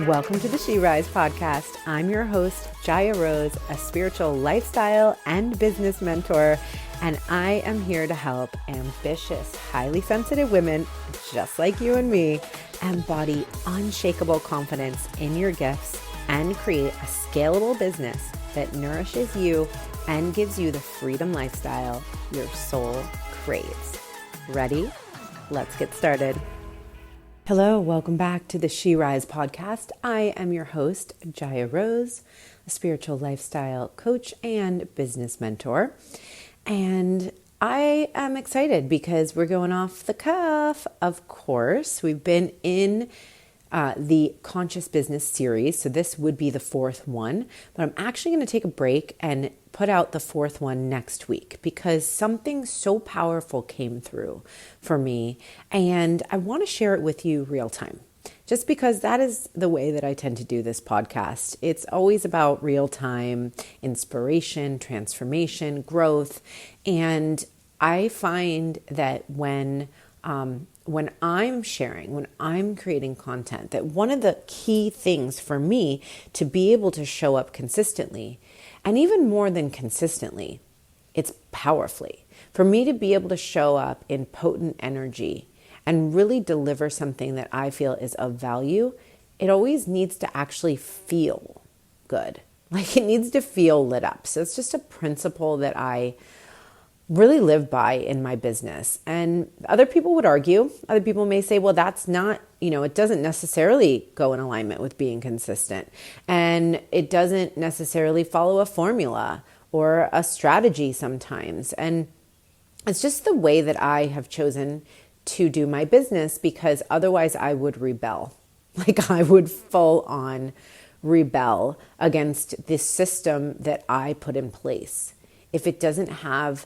Welcome to the She Rise podcast. I'm your host, Jaya Rose, a spiritual lifestyle and business mentor, and I am here to help ambitious, highly sensitive women just like you and me embody unshakable confidence in your gifts and create a scalable business that nourishes you and gives you the freedom lifestyle your soul craves. Ready? Let's get started. Hello, welcome back to the She Rise podcast. I am your host, Jaya Rose, a spiritual lifestyle coach and business mentor. And I am excited because we're going off the cuff, of course. We've been in the Conscious Business series, so this would be the fourth one. But I'm actually going to take a break and put out the fourth one next week because something so powerful came through for me, and I want to share it with you real time. Just because that is the way that I tend to do this podcast. It's always about real time inspiration, transformation, growth, and I find that when I'm sharing, when I'm creating content, that one of the key things for me to be able to show up consistently, and even more than consistently, it's powerfully. For me to be able to show up in potent energy and really deliver something that I feel is of value, it always needs to actually feel good. Like it needs to feel lit up. So it's just a principle that I really live by in my business. And other people would argue, other people may say, well, that's not, it doesn't necessarily go in alignment with being consistent. And it doesn't necessarily follow a formula or a strategy sometimes. And it's just the way that I have chosen to do my business, because otherwise I would rebel. Like I would full on rebel against this system that I put in place. If it doesn't have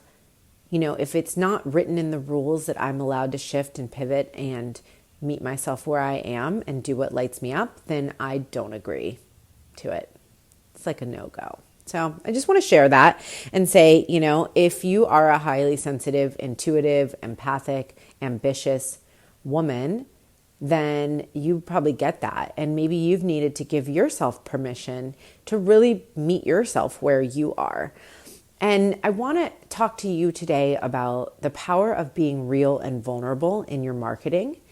if it's not written in the rules that I'm allowed to shift and pivot and meet myself where I am and do what lights me up, then I don't agree to it. It's like a no-go. So I just want to share that and say, if you are a highly sensitive, intuitive, empathic, ambitious woman, then you probably get that. And maybe you've needed to give yourself permission to really meet yourself where you are. And I want to talk to you today about the power of being real and vulnerable in your marketing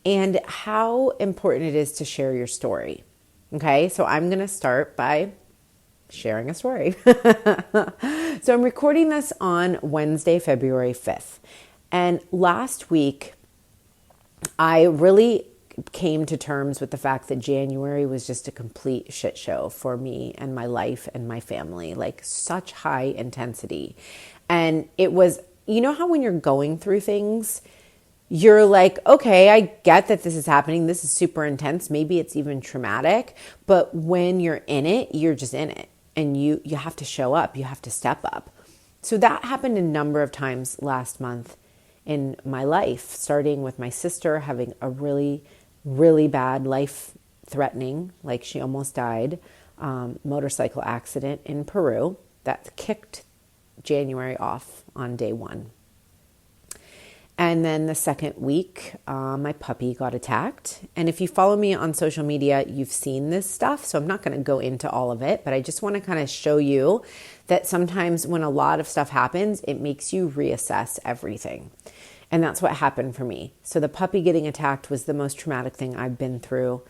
and how important it is to share your story. Okay, so I'm going to start by sharing a story. So I'm recording this on Wednesday, February 5th. And last week, I really came to terms with the fact that January was just a complete shit show for me and my life and my family, like such high intensity. And it was, how when you're going through things, you're like, okay, I get that this is happening. This is super intense. Maybe it's even traumatic, but when you're in it, you're just in it and you have to show up. You have to step up. So that happened a number of times last month in my life, starting with my sister having a really bad, life-threatening, like she almost died, motorcycle accident in Peru that kicked January off on day one. And then the second week, my puppy got attacked. And if you follow me on social media, you've seen this stuff. So I'm not going to go into all of it, but I just want to kind of show you that sometimes when a lot of stuff happens, it makes you reassess everything. And that's what happened for me. So the puppy getting attacked was the most traumatic thing I've been through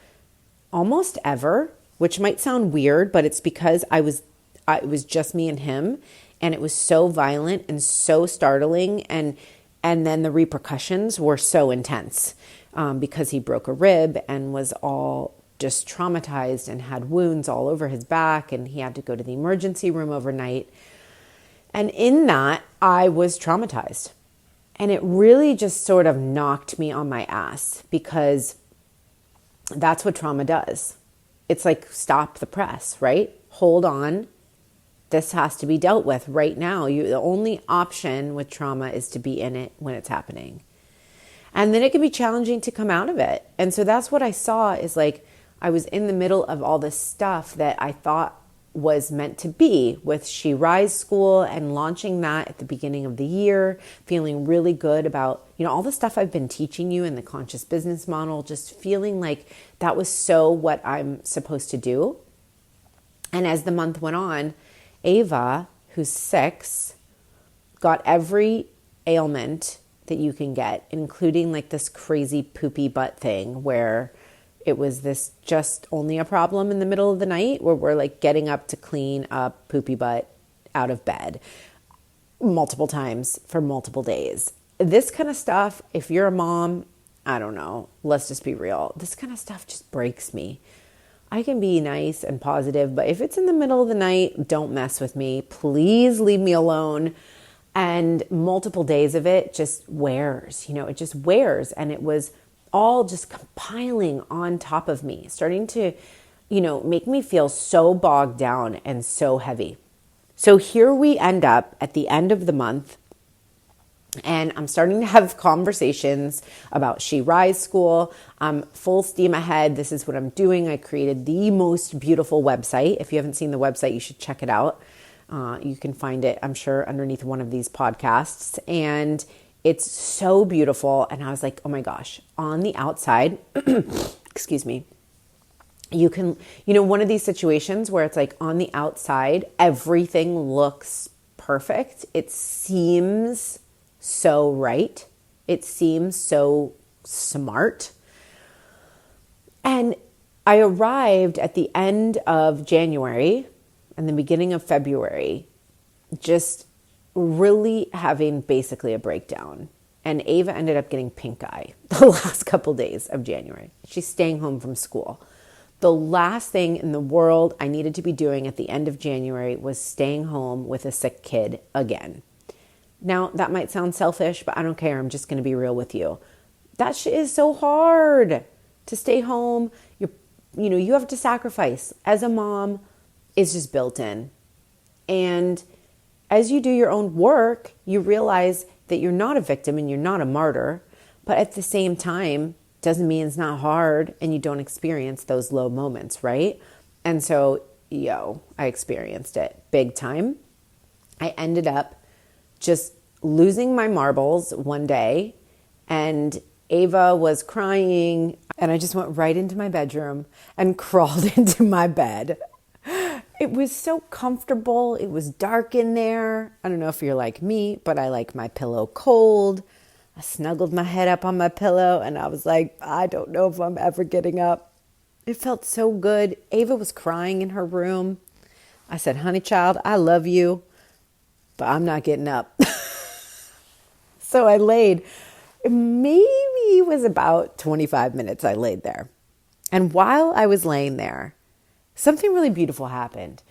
almost ever, which might sound weird, but it's because it was just me and him, and it was so violent and so startling, and then the repercussions were so intense because he broke a rib and was all just traumatized and had wounds all over his back, and he had to go to the emergency room overnight. And in that, I was traumatized. And it really just sort of knocked me on my ass, because that's what trauma does. It's like, stop the press, right? Hold on. This has to be dealt with right now. The only option with trauma is to be in it when it's happening. And then it can be challenging to come out of it. And so that's what I saw is like, I was in the middle of all this stuff that I thought was meant to be with She Rise School and launching that at the beginning of the year, feeling really good about, all the stuff I've been teaching you in the conscious business model, just feeling like that was so what I'm supposed to do. And as the month went on, Ava, who's 6, got every ailment that you can get, including like this crazy poopy butt thing where it was this just only a problem in the middle of the night where we're like getting up to clean up poopy butt out of bed multiple times for multiple days. This kind of stuff, if you're a mom, I don't know, let's just be real. This kind of stuff just breaks me. I can be nice and positive, but if it's in the middle of the night, don't mess with me. Please leave me alone. And multiple days of it just wears, it just wears. And it was all just compiling on top of me, starting to, make me feel so bogged down and so heavy. So here we end up at the end of the month, and I'm starting to have conversations about She Rise School. I'm full steam ahead. This is what I'm doing. I created the most beautiful website. If you haven't seen the website, you should check it out. You can find it, I'm sure, underneath one of these podcasts. And it's so beautiful. And I was like, oh my gosh, on the outside, excuse me, you can, one of these situations where it's like on the outside, everything looks perfect. It seems so right. It seems so smart. And I arrived at the end of January and the beginning of February, just really having basically a breakdown. And Ava ended up getting pink eye the last couple days of January. She's staying home from school. The last thing in the world I needed to be doing at the end of January was staying home with a sick kid again. Now, that might sound selfish, but I don't care. I'm just going to be real with you. That shit is so hard to stay home. You have to sacrifice. As a mom, it's just built in. And as you do your own work, you realize that you're not a victim and you're not a martyr, but at the same time, doesn't mean it's not hard and you don't experience those low moments, right? And so, I experienced it big time. I ended up just losing my marbles one day, and Ava was crying, and I just went right into my bedroom and crawled into my bed. It was so comfortable. It was dark in there. I don't know if you're like me, but I like my pillow cold. I snuggled my head up on my pillow and I was like, I don't know if I'm ever getting up. It felt so good. Ava was crying in her room. I said, honey child, I love you, but I'm not getting up. So I laid, maybe it was about 25 minutes I laid there. And while I was laying there, something really beautiful happened.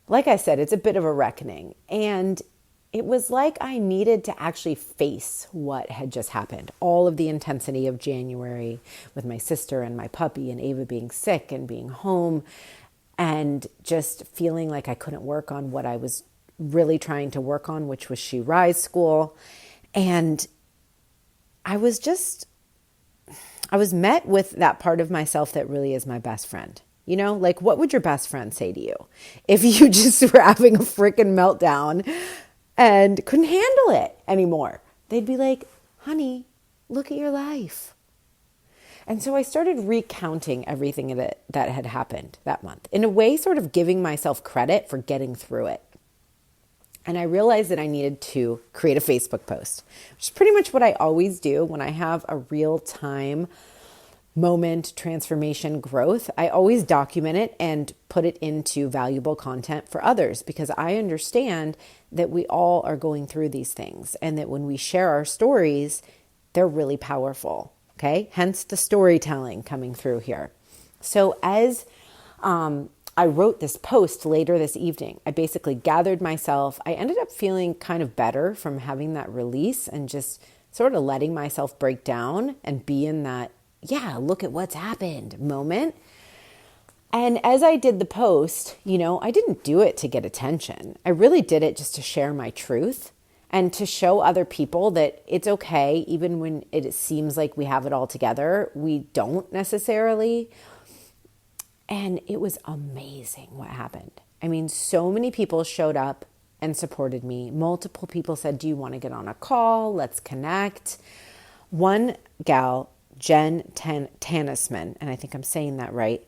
Like I said, it's a bit of a reckoning. And it was like I needed to actually face what had just happened. All of the intensity of January with my sister and my puppy and Ava being sick and being home and just feeling like I couldn't work on what I was really trying to work on, which was She Rise School. And I was met with that part of myself that really is my best friend. Like what would your best friend say to you if you just were having a freaking meltdown and couldn't handle it anymore? They'd be like, honey, look at your life. And so I started recounting everything that had happened that month, in a way, sort of giving myself credit for getting through it. And I realized that I needed to create a Facebook post, which is pretty much what I always do when I have a real-time moment, transformation, growth. I always document it and put it into valuable content for others, because I understand that we all are going through these things and that when we share our stories, they're really powerful. Okay. Hence the storytelling coming through here. So as I wrote this post later this evening, I basically gathered myself. I ended up feeling kind of better from having that release and just sort of letting myself break down and be in that, look at what's happened moment. And as I did the post, I didn't do it to get attention. I really did it just to share my truth and to show other people that it's okay, even when it seems like we have it all together, we don't necessarily. And it was amazing what happened. I mean, so many people showed up and supported me. Multiple people said, do you want to get on a call? Let's connect. One gal, Jen Tanisman, and I think I'm saying that right,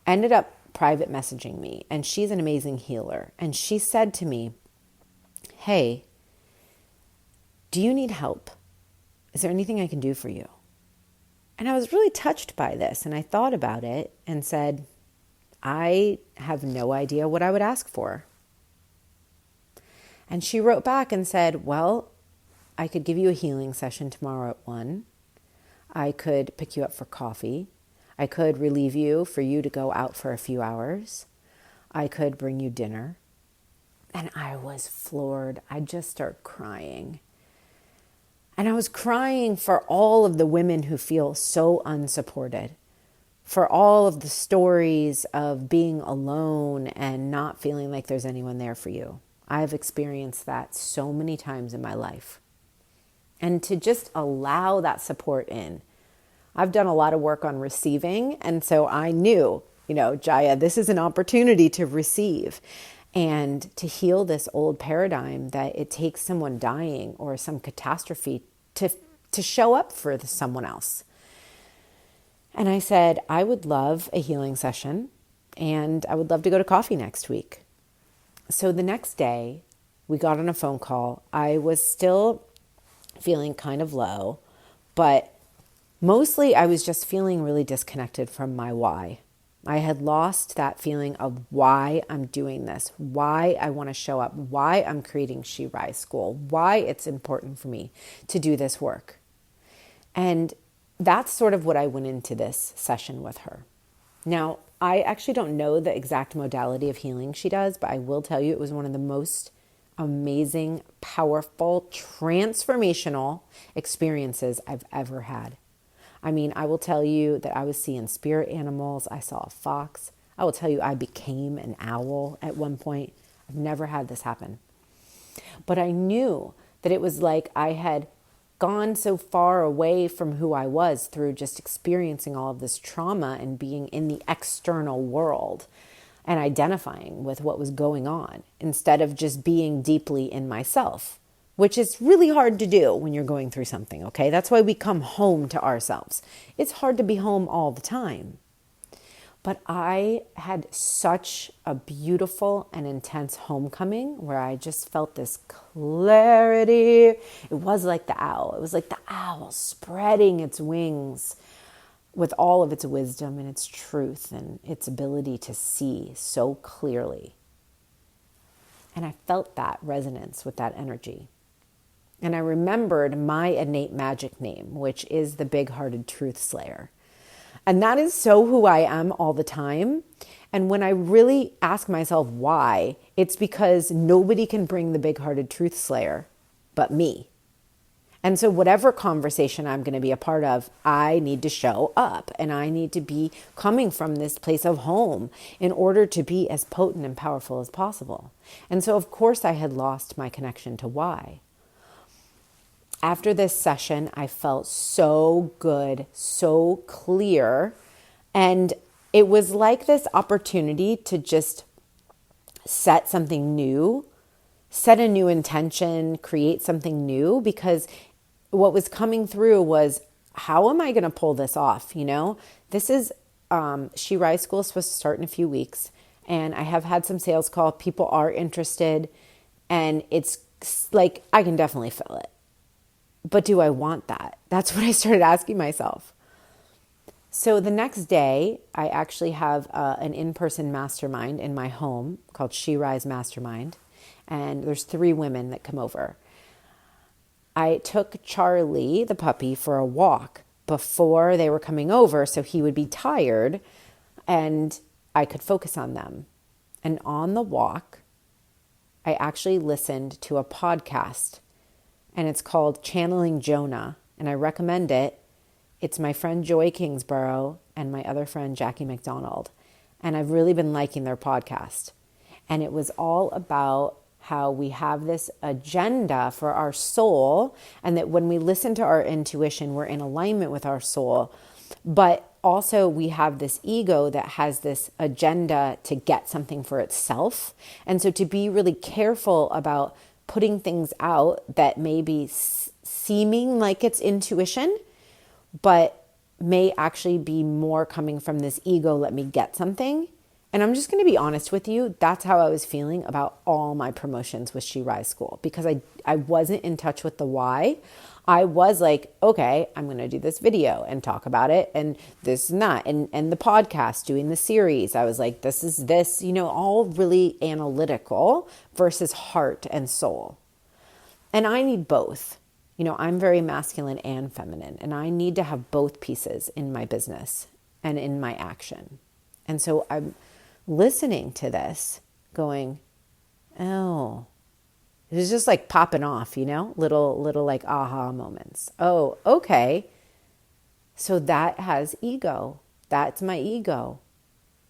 ended up private messaging me, and she's an amazing healer. And she said to me, hey, do you need help? Is there anything I can do for you? And I was really touched by this, and I thought about it and said, I have no idea what I would ask for. And she wrote back and said, well, I could give you a healing session tomorrow at 1. I could pick you up for coffee. I could relieve you for you to go out for a few hours. I could bring you dinner. And I was floored. I just started crying. And I was crying for all of the women who feel so unsupported, for all of the stories of being alone and not feeling like there's anyone there for you. I've experienced that so many times in my life. And to just allow that support in. I've done a lot of work on receiving, and so I knew, Jaya, this is an opportunity to receive and to heal this old paradigm that it takes someone dying or some catastrophe to show up for someone else. And I said, I would love a healing session, and I would love to go to coffee next week. So the next day, we got on a phone call. I was still feeling kind of low, but mostly I was just feeling really disconnected from my why. I had lost that feeling of why I'm doing this, why I want to show up, why I'm creating She Rise School, why it's important for me to do this work. And that's sort of what I went into this session with her. Now, I actually don't know the exact modality of healing she does, but I will tell you it was one of the most amazing, powerful, transformational experiences I've ever had. I mean, I will tell you that I was seeing spirit animals. I saw a fox. I will tell you I became an owl at one point. I've never had this happen. But I knew that it was like I had gone so far away from who I was through just experiencing all of this trauma and being in the external world and identifying with what was going on instead of just being deeply in myself, which is really hard to do when you're going through something, okay? That's why we come home to ourselves. It's hard to be home all the time. But I had such a beautiful and intense homecoming where I just felt this clarity. It was like the owl. It was like the owl spreading its wings with all of its wisdom and its truth and its ability to see so clearly. And I felt that resonance with that energy. And I remembered my innate magic name, which is the Bighearted Truth Slayer. And that is so who I am all the time. And when I really ask myself why, it's because nobody can bring the Big-Hearted Truth Slayer but me. And so whatever conversation I'm going to be a part of, I need to show up and I need to be coming from this place of home in order to be as potent and powerful as possible. And so of course I had lost my connection to why. After this session, I felt so good, so clear. And it was like this opportunity to just set something new, set a new intention, create something new, because what was coming through was, how am I going to pull this off? This is, She Rise School is supposed to start in a few weeks. And I have had some sales call. People are interested. And it's like, I can definitely feel it. But do I want that? That's what I started asking myself. So the next day, I actually have an in-person mastermind in my home called She Rise Mastermind. And there's 3 women that come over. I took Charlie, the puppy, for a walk before they were coming over so he would be tired and I could focus on them. And on the walk, I actually listened to a podcast. And it's called Channeling Jonah, and I recommend it. It's my friend Joy Kingsborough and my other friend Jackie McDonald, and I've really been liking their podcast. And it was all about how we have this agenda for our soul, and that when we listen to our intuition, we're in alignment with our soul. But also we have this ego that has this agenda to get something for itself. And so to be really careful about putting things out that may be seeming like it's intuition, but may actually be more coming from this ego, let me get something. And I'm just going to be honest with you, that's how I was feeling about all my promotions with She Rise School, because I wasn't in touch with the why. I was like, okay, I'm going to do this video and talk about it and this and that, and the podcast, doing the series. I was like, this is this, all really analytical versus heart and soul. And I need both. I'm very masculine and feminine, and I need to have both pieces in my business and in my action. And so I'm listening to this going, oh, it was just like popping off, little like aha moments. Oh, okay. So that has ego. That's my ego.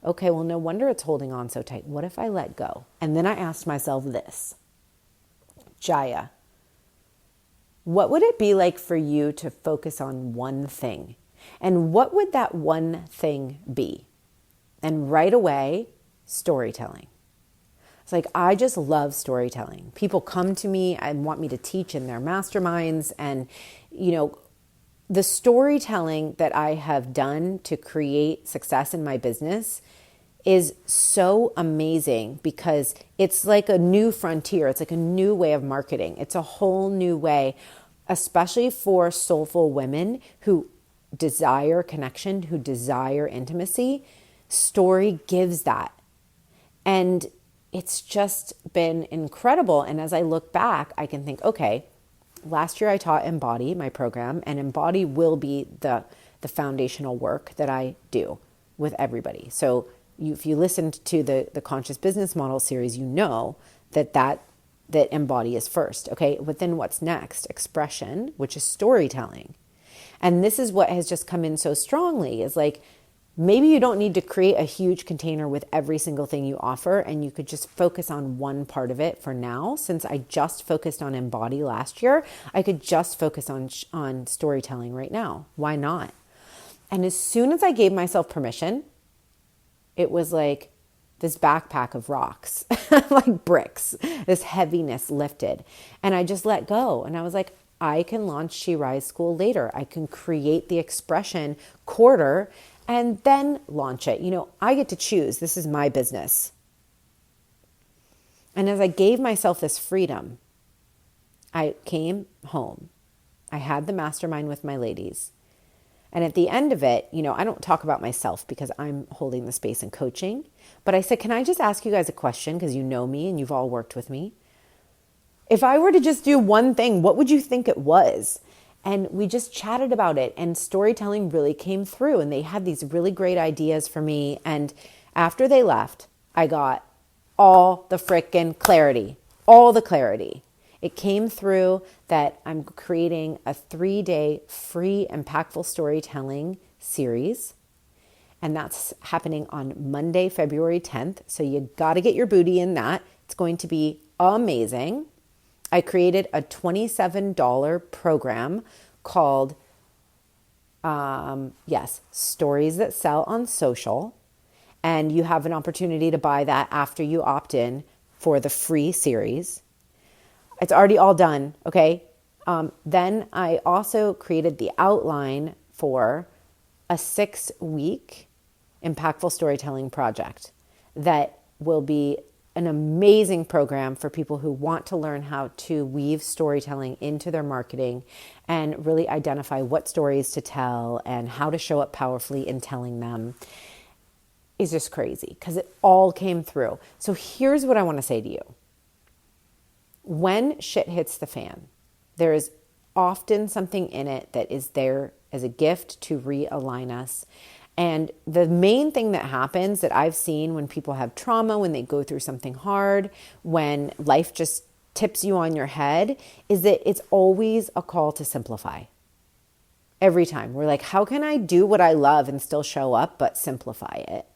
Okay, well, no wonder it's holding on so tight. What if I let go? And then I asked myself this, Jaya, what would it be like for you to focus on one thing? And what would that one thing be? And right away, storytelling. It's like, I just love storytelling. People come to me and want me to teach in their masterminds. And, the storytelling that I have done to create success in my business is so amazing, because it's like a new frontier. It's like a new way of marketing. It's a whole new way, especially for soulful women who desire connection, who desire intimacy. Story gives that. And it's just been incredible. And as I look back, I can think, okay, last year I taught Embody, my program, and Embody will be the foundational work that I do with everybody. So if you listened to the Conscious Business Model series, you know that Embody is first, okay? But then what's next? Expression, which is storytelling. And this is what has just come in so strongly, is like, maybe you don't need to create a huge container with every single thing you offer, and you could just focus on one part of it for now. Since I just focused on Embody last year, I could just focus on storytelling right now. Why not? And as soon as I gave myself permission, it was like this backpack of rocks, like bricks, this heaviness lifted. And I just let go. And I was like, I can launch She Rise School later. I can create the expression quarter and then launch it. I get to choose. This is my business. And as I gave myself this freedom, I came home. I had the mastermind with my ladies. And at the end of it, I don't talk about myself because I'm holding the space and coaching. But I said, can I just ask you guys a question? Because you know me and you've all worked with me. If I were to just do one thing, what would you think it was? And we just chatted about it, and storytelling really came through, and they had these really great ideas for me. And after they left, I got all the frickin' clarity, all the clarity. It came through that I'm creating a 3-day free impactful storytelling series. And that's happening on Monday, February 10th. So you got to get your booty in that. It's going to be amazing. I created a $27 program called, Stories That Sell on Social. And you have an opportunity to buy that after you opt in for the free series. It's already all done, okay? Then I also created the outline for a 6-week impactful storytelling project that will be an amazing program for people who want to learn how to weave storytelling into their marketing and really identify what stories to tell and how to show up powerfully in telling them. Is just crazy because it all came through. So here's what I want to say to you. When shit hits the fan, there is often something in it that is there as a gift to realign us. And the main thing that happens that I've seen when people have trauma, when they go through something hard, when life just tips you on your head, is that it's always a call to simplify. Every time we're like, how can I do what I love and still show up, but simplify it?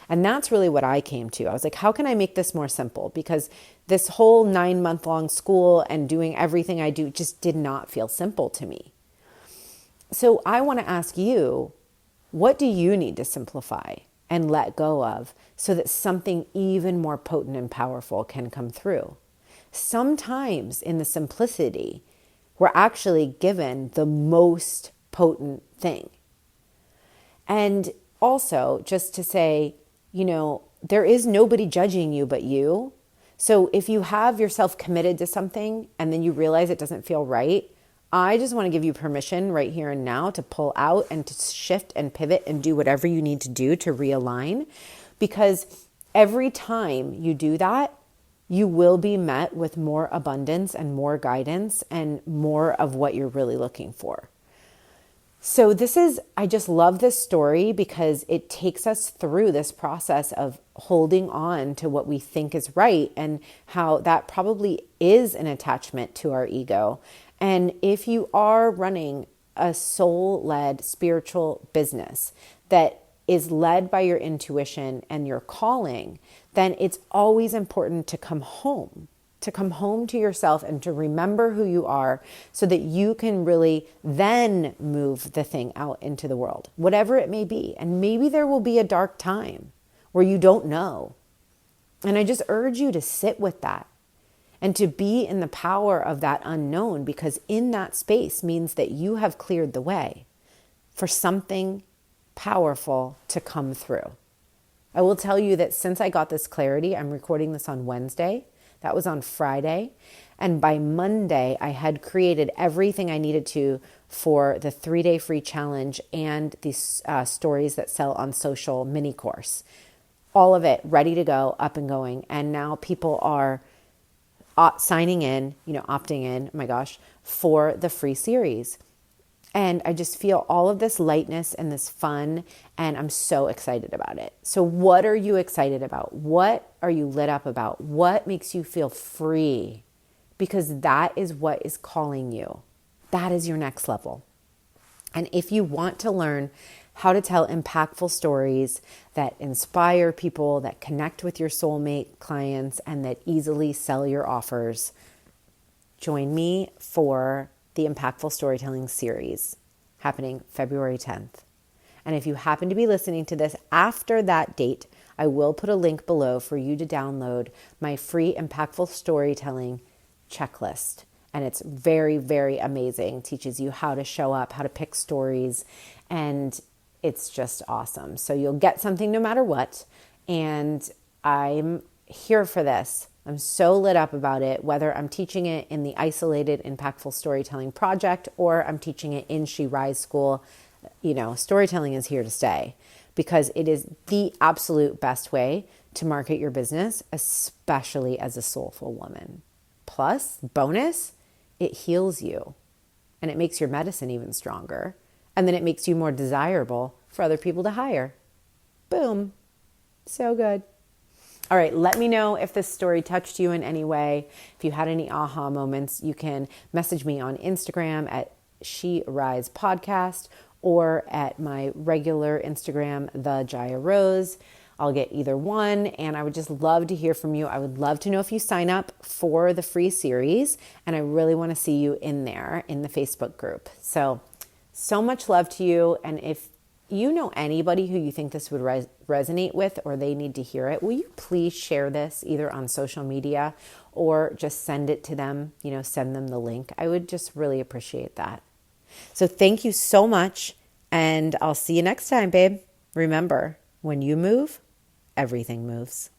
And that's really what I came to. I was like, how can I make this more simple? Because this whole 9-month-long school and doing everything I do just did not feel simple to me. So I want to ask you, What do you need to simplify and let go of so that something even more potent and powerful can come through? Sometimes in the simplicity, we're actually given the most potent thing. And also, just to say, there is nobody judging you but you. So if you have yourself committed to something and then you realize it doesn't feel right, I just want to give you permission right here and now to pull out and to shift and pivot and do whatever you need to do to realign. Because every time you do that, you will be met with more abundance and more guidance and more of what you're really looking for. So I just love this story because it takes us through this process of holding on to what we think is right and how that probably is an attachment to our ego. And if you are running a soul-led spiritual business that is led by your intuition and your calling, then it's always important to come home to yourself and to remember who you are so that you can really then move the thing out into the world, whatever it may be. And maybe there will be a dark time where you don't know. And I just urge you to sit with that and to be in the power of that unknown, because in that space means that you have cleared the way for something powerful to come through. I will tell you that since I got this clarity, I'm recording this on Wednesday. That was on Friday. And by Monday, I had created everything I needed to for the 3-day free challenge and these stories that sell on social mini course. All of it ready to go, up and going. And now people are signing in, opting in, oh my gosh, for the free series. And I just feel all of this lightness and this fun, and I'm so excited about it. So what are you excited about? What are you lit up about? What makes you feel free? Because that is what is calling you. That is your next level. And if you want to learn how to tell impactful stories that inspire people, that connect with your soulmate clients, and that easily sell your offers, join me for the Impactful Storytelling series happening February 10th. And if you happen to be listening to this after that date, I will put a link below for you to download my free Impactful Storytelling checklist. And it's very, very amazing. It teaches you how to show up, how to pick stories, and it's just awesome. So you'll get something no matter what. And I'm here for this. I'm so lit up about it, whether I'm teaching it in the Isolated Impactful Storytelling Project or I'm teaching it in She Rise School. Storytelling is here to stay because it is the absolute best way to market your business, especially as a soulful woman. Plus, bonus, it heals you and it makes your medicine even stronger. And then it makes you more desirable for other people to hire. Boom. So good. All right, let me know if this story touched you in any way. If you had any aha moments, you can message me on Instagram at She Rise Podcast or at my regular Instagram, the Jaya Rose. I'll get either one, and I would just love to hear from you. I would love to know if you sign up for the free series, and I really want to see you in there in the Facebook group. So much love to you, and if you know anybody who you think this would resonate with or they need to hear it, will you please share this either on social media or just send it to them, send them the link. I would just really appreciate that. So thank you so much, and I'll see you next time, babe. Remember, when you move, everything moves.